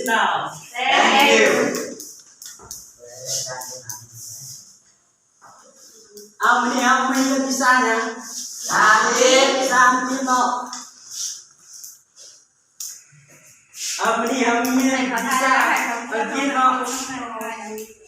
sit down. Thank you. เอามานี่เอาไม่เลือกพิซซ่านะ3 ทีเนาะเอามานี่เอามีเลือกพิซซ่าเอากินเนาะ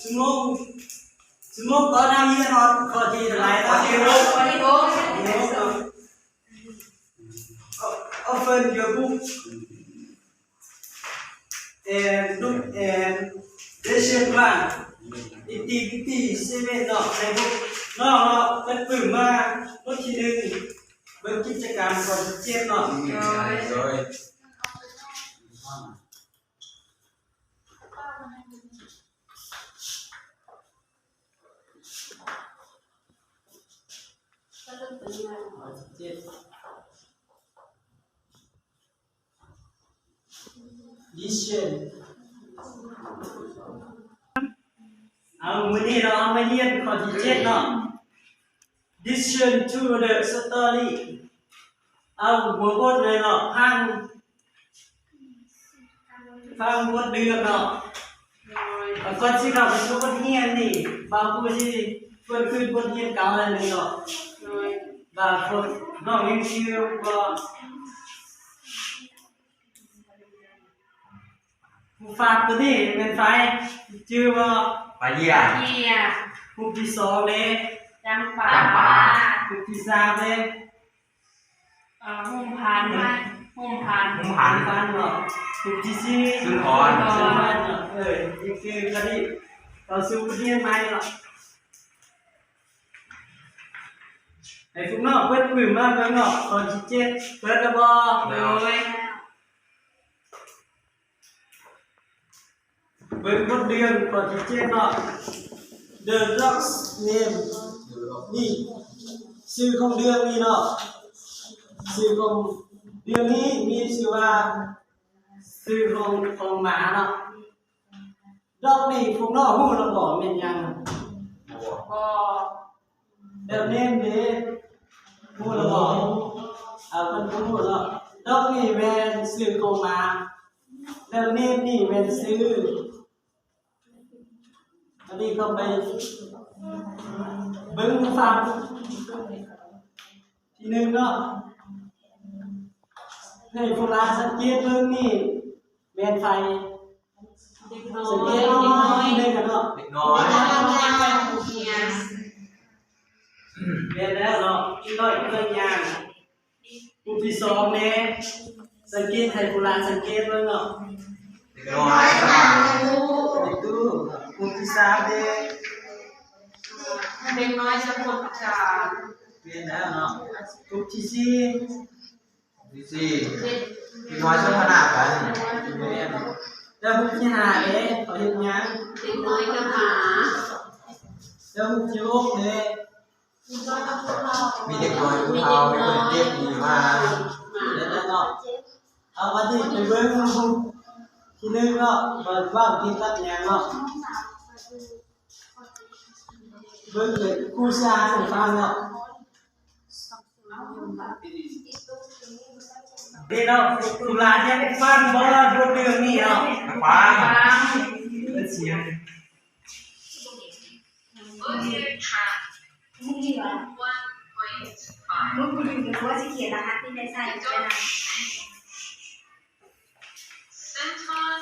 สมมติก่อนหน้านี้เนาะข้อที่เท่าไหร่เนาะopen your book and look and lesson plan 57เนาะในพวกเนาะเป็นปึ่งมาเมื่อทีนึงเบิ่งกิจกรรมก่อนเจ็บเนาะดิเชนเอามื้อนี้เราเอามาเรียนข้อที่7เนาะ Listen to the story เอาหัวบทเลยเนาะฟังบทเดือนเนาะก่อนสิเราไปสู่บทเรียนนี่บางผู้สิเพิ่นคืนบทเรียนเก่าแล้วนี่เนาะบางคนน้องยังชื่อว่าผู้ฝากตัวนี้เป็นไฟชื่อว่าไปเยี่ยมผู้ที่2เลยจำปาผู้ที่3เลยหุ่มพันเนาะผู้ที่4สุนทรนี่คือคดีต่อสู้เรียนใหม่เนาะไอ้พวกน้องเพิ่นปึ้มมาเบิ่งเนาะตอนที่7เปิดแล้วบ่เบิ่งบทเรียนตอนที่7เนาะ The dog's name นี่ชื่อของเรื่องนี้เนาะชื่อของเรื่องนี้มีชื่อว่าชื่อของหมาเนาะดอกนี่พวกน้องฮู้แล้วบ่แม่นยังThe name นี่ฮู้แล้วบ่เพิ่นบ่ฮู้แล้วดอกนี่แม่นชื่อของหมา The name นี่แม่นชื่ออันนี้ก็ไปเบิ่งฟังทีนึงเนาะให้พวกเราสังเกตเบิ่งนี่แม่นไฟสังเกตนิดนึงกันเนาะเด็กน้อยแม่นแล้วเนาะอีกน้อยก็ยังผู้ที่2เนี่ยสังเกตให้พวกเราสังเกตเบิ่งเนาะเด็กน้อยตู้ผู้ที่3เนี่ยเด็กน้อยสะกดจาแม่นแล้วเนาะผู้ที่4เด็กน้อยชอบขนาดกันแล้วผู้ที่5เนี่ยเขาเฮ็ดหยังเด็กน้อยกับหมาแล้วผู้ที่6เนี่ยมีเด็กน้อยผู้เฒ่ามีคนเจ็บมีมาแล้วเนาะเอามาที่ไปเบิ่งทีนึงเนาะว่ากินกับหยังเนาะเบิ่งเลยครูชาให้ฟังเนาะนี่เนาะตุลาเนี่ยฟังบ่บทเรื่องนี้เนาะฟังเสียงลูกคุณอยู่ในว่าจะเขียนรหัสที่ในใส่ไปนะ Centon,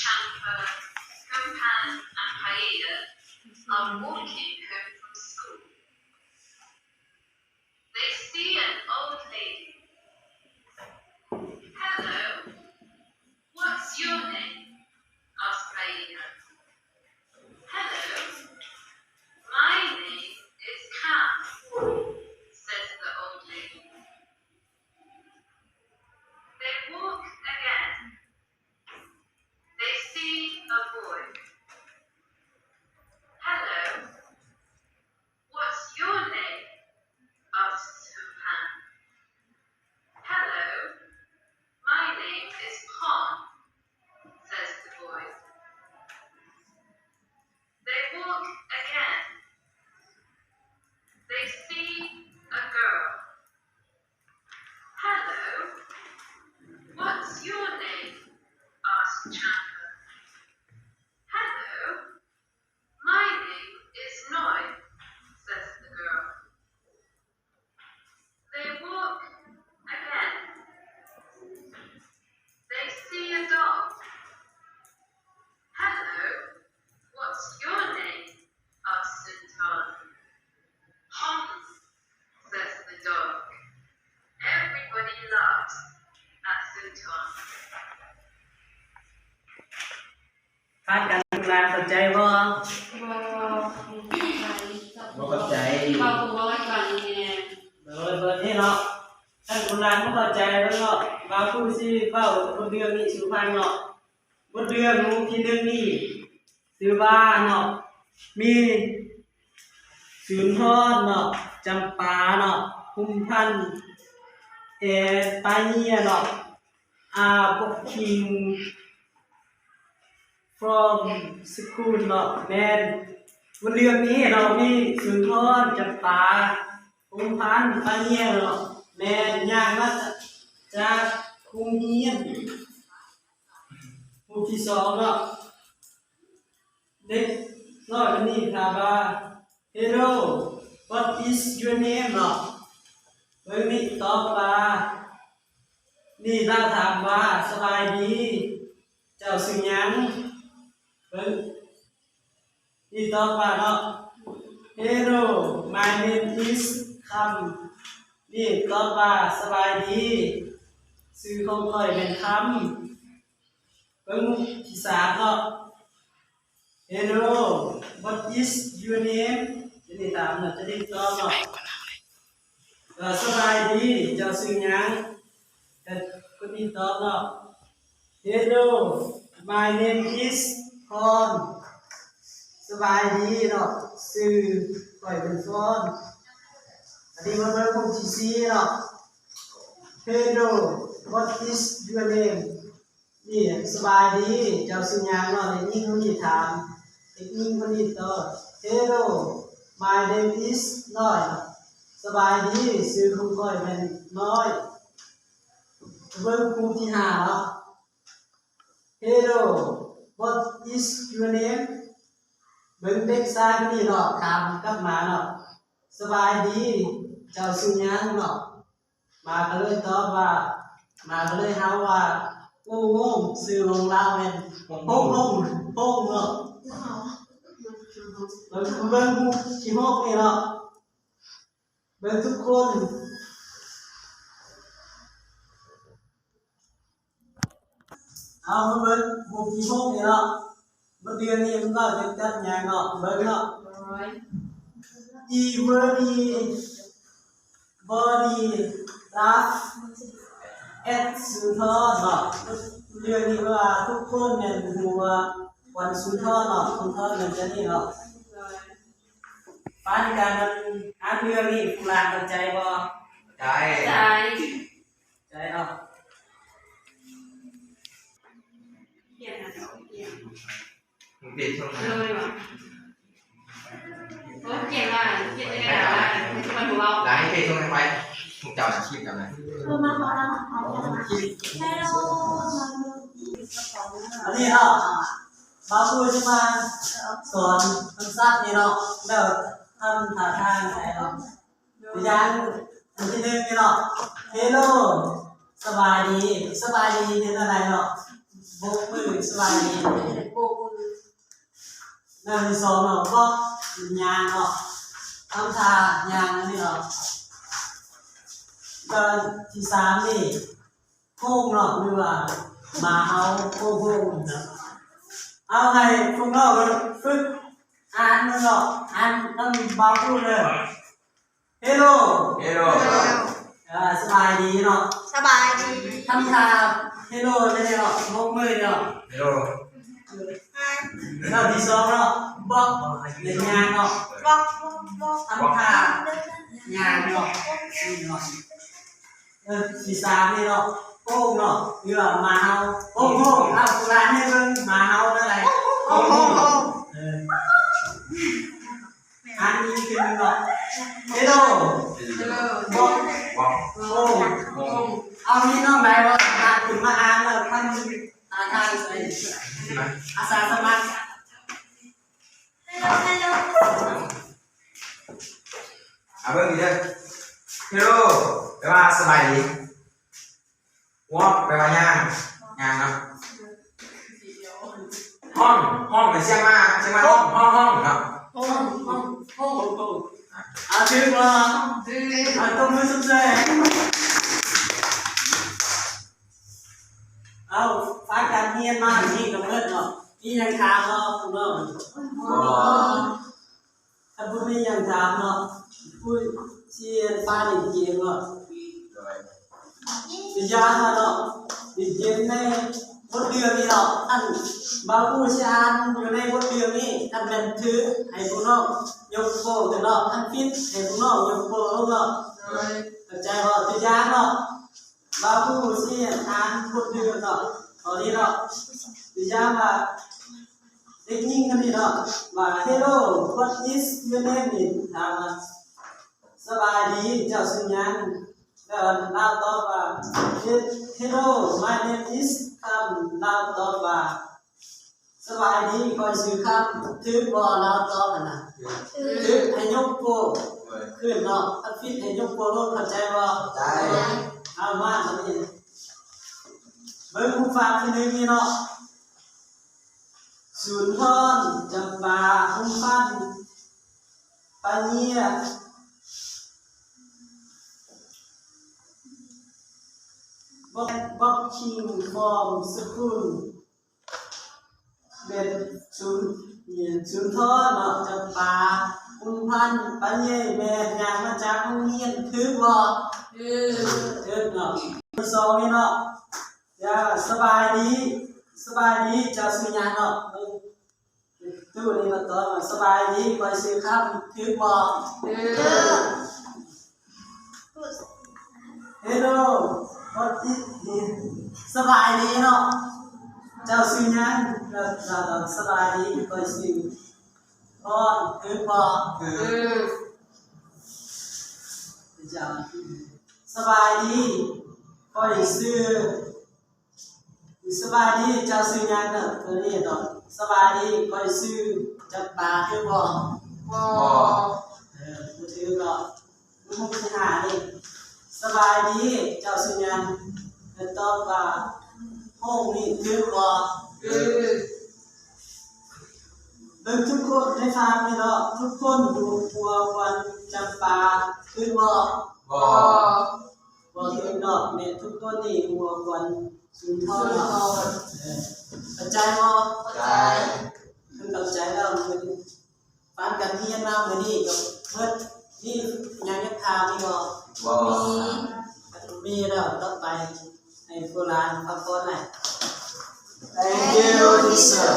Champa, Kumpan, and Haida are walking home from school. They see an old lady. Hello, what's your name? asked Haida. Hello, my name is Cam, says the old lady. They walk again. They see a boy. Hello, loves at Futon. คาดการณ์ลาเข้าใจบ่ บ่ เข้าใจ บ่บ่ก่อนเนี่ย เบิดนี่เนาะท่านคนลานบ่เข้าใจแล้วเนาะบางผู้สิเว้าบทเรื่องนี้สู่ฟังเนาะบทเรื่องที่หนึ่งนี่ชื่อว่าเนาะมีสุนทรเนาะจำปาเนาะคุ้มพันธุ์ปาเนียเนาะพวกคิง from school เนาะแม่นวันเรื่องนี้เรามีสุนทรจำปาคุ้มพันธุ์ปาเนียเนาะแม่นย่างมาจากคุงเฮียนหมู่ที่สองเนาะเด็กน้อยคนนี้ถามว่า Hello what is your name เนาะเบิ่งนี่ตอบว่านี่เราถามว่าสบายดีเจ้าชื่อหยังเบิ่งนี่ตอบว่าเนาะ Hello my name is คำนี่ตอบว่าสบายดีชื่อของข้อยเป็นคำเบิ่งที่สามเนาะ Hello what is your name จะได้ถามเนาะจะได้ตอบเนาะสบายดีเจ้าชื่อหยังแต่คนนี้ตอบเนาะ Hello my name is พรสบายดีเนาะชื่อข้อยเป็นพรอันนี้มันเป็นคนที่สี่เนาะ Hello what is your name นี่สบายดีเจ้าชื่อหยังเนาะในนี้คนนี้ถามเด็กนี้คนนี้ตอบ Hello my name is น้อยสบายดีชื่อของข้อยเป็นน้อยเบิ่งครูที่ห้าเนาะ Hello what is your name เบิ่งเด็กชายคนนี้เนาะถามกลับมาเนาะสบายดีเจ้าชื่อหยังเนาะมาก็เลยตอบว่ามาก็เลยเฮาว่าโอ้โหชื่อของเราแม่นโป่งเนาะเบิ่งครูที่หกนี่เนาะเบิ่งทุกคนเอามาเบิ่งครูที่หกนี่เนาะบ่เดือนนี้มันก็จะจัดหยังเนาะเบิ่งเนาะ Every body laugh at สุนทรเนาะเรื่องนี้ว่าทุกคนเนี่ยฮู้ว่าวันสุนทรเนาะสุนทรมันจะนี่เนาะปานการมันอ่านเรื่องนี้ผู้ลานเข้าใจบ่ ใจ ใจ ใจเนาะ เปลี่ยนนะเปลี่ยน มึงปิดช่วงไหน เลยว่ะโอ้เก่งว่ะเก่งได้แล้วว่ะมันของเรา หลังนี้ปิดช่วงไหนไปมึงเจ้าอาชีพกันนะ อันนี้เนาะบางผู้จะมาสอนคำศัพท์นี่เนาะแล้วทำท่าทางไหนเนาะตัวอย่างอันที่หนึ่งนี่เนาะ Hello สบายดีสบายดีเป็นอะไรเนาะโบกมือสบายดีโบกมือแล้วที่สองเนาะบอกยางเนาะทำท่ายางนี่เนาะก็ที่สามนี่โค้งเนาะหรือว่ามาเอาโค้งเนาะเอาให้พวกเราฝึกอ่านเนาะอ่านต้องบางพูดเลย Hello เฮโร่ สบายดีเนาะ สบายดี ทำท่า Hello ได้เนาะโบกมือเนาะ เฮโร่ แล้วที่สองเนาะบอกเล่นงานเนาะ บอก ทำท่างานเนาะนี่เนาะที่สามนี่เนาะโป้งเนาะหรือว่ามาเฮาโป้งเอาสุราให้เบิ่งมาเฮาได้ไรโป้งอันนี้คือเนาะเฮโลบอก บอก โป้งเอานี่เนาะหมายว่าการถึงมาอ่านแล้วท่านทางใส่อาสาสมัคร ฮัลโหล เอาเบิ่งดีเด้อเฮโร่แปลว่าสบายดีวอล์กแปลว่าย่างเนาะห้องเหมือนเชียงมาห้องเนาะ เอาชื่อมาเอาตัวมือสุดเลย เรียนมาที่กับเพื่อนเนาะนี่ยังถามเนาะคุณเนาะถ้าพูดไม่ยังถามเนาะพูดเชียร์ป้าดิเกมเนาะดิยาเนาะดิเกมในบทเรียนนี้เนาะท่านบาผู้ชานอยู่ในบทเรียนนี้ท่านเป็นถือให้พวกน้องยกโป้กันเนาะท่านฟิตให้พวกน้องยกโป้ลงเนาะเข้าใจว่าดิยาเนาะบาผู้เชียร์อ่านบทเรียนเนาะตอนนี้เนาะดิยามาเด็กยิ่งกันนี่เนาะมา Hello what is your name นี่ถามมาสบายดีเจ้าชื่อหยังแล้วเราตอบว่า Hello my name is คำเราตอบว่าสบายดีคอยชื่อคำถือบ่เราตอบนะถือให้ยกโป้ขึ้นเนาะถ้าฟิตให้ยกโป้ลงเข้าใจบ่เอามาตอนนี้เบิ่งผู้ฟังที่นึงนี่เนาะสุนทรจำปาหุ่นปั้นปาเนียบอกคิงฟอร์มสกุลเป็นสุนทรเนาะจำปาหุ่นปั้นปาเนียแม่ยางมาจากโรงเรียนถือบ่ถือเนาะสองนี่เนาะอย่าสบายดีเจ้าสุญญาเนาะตู้นี่มาตอบสบายดีคอยซื้อข้าวถือบ่Hello what is สบายดีเนาะเจ้าสุญญาเราสบายดีคอยซื้อพรถือบ่เจ้าสบายดีคอยซื้อสบายดีเจ้าซื้องานเนาะตัวนี้เนาะสบายดีคอยซื้อจับปลาถือบ่บ่ถือเนาะมันคงสิหานี่สบายดีเจ้าซื้องานแล้วตอบว่าห้องนี้ถือบ่เบิ่งทุกคนในฟาร์มนี่เนาะทุกคนดูปัววันจับปลาถือบ่ถือเนาะแม่ทุกคนนี่ปัววันสุนทรเนาะเข้าใจบ่คือเข้าใจแล้วมันปานกันเรียนมามื้อนี้กับเพิ่นนี่ยังจะถามอีกบ่มีแล้วต่อไปให้โบราณพักผ่อนหน่อย Thank you teacher